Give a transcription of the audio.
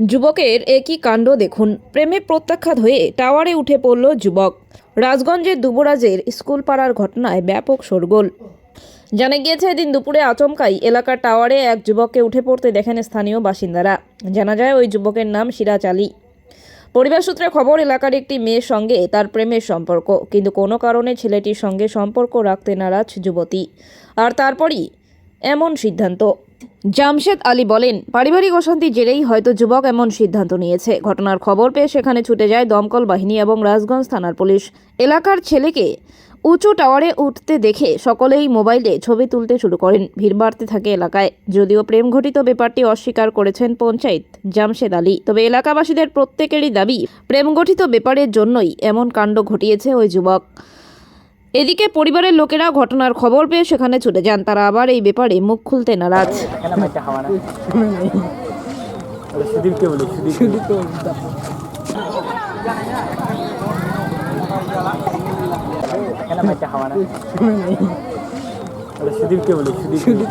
যুবকের একই কাণ্ড দেখুন। প্রেমে প্রত্যাখ্যাত হয়ে টাওয়ারে উঠে পড়ল যুবক। রাজগঞ্জের দুবরাজের স্কুল পাড়ার ঘটনায় ব্যাপক শোরগোল। জানা গিয়েছে, এদিন দুপুরে আচমকাই এলাকার টাওয়ারে এক যুবককে উঠে পড়তে দেখেন স্থানীয় বাসিন্দারা। জানা যায়, ওই যুবকের নাম সিরাজ আলী। পরিবার সূত্রে খবর, এলাকার একটি মেয়ের সঙ্গে তার প্রেমের সম্পর্ক, কিন্তু কোনো কারণে ছেলেটির সঙ্গে সম্পর্ক রাখতে নারাজ যুবতী। আর তারপরই এমন সিদ্ধান্ত। জামশেদ আলী বলেন, পারিবারিক অশান্তির জেরেই হয়তো যুবক এমন সিদ্ধান্ত নিয়েছে। ঘটনার খবর পেয়ে সেখানে ছুটে যায় দমকল বাহিনী এবং রাজগঞ্জ থানার পুলিশ। এলাকার ছেলেকে উঁচু টাওয়ারে উঠতে দেখে সকলেই মোবাইলে ছবি তুলতে শুরু করেন। ভিড় বাড়তে থাকে এলাকায়। যদিও প্রেম ঘটিত ব্যাপারটি অস্বীকার করেছেন পঞ্চায়েত জামশেদ আলী, তবে এলাকাবাসীদের প্রত্যেকেরই দাবি প্রেম গঠিত ব্যাপারের জন্যই এমন কাণ্ড ঘটিয়েছে ওই যুবক। এদিকে পরিবারের লোকেরা ঘটনার খবর পেয়ে সেখানে ছুটে যান। তারা আবার এই ব্যাপারে মুখ খুলতে নারাজ। সুদীপকে বলি সুদীপ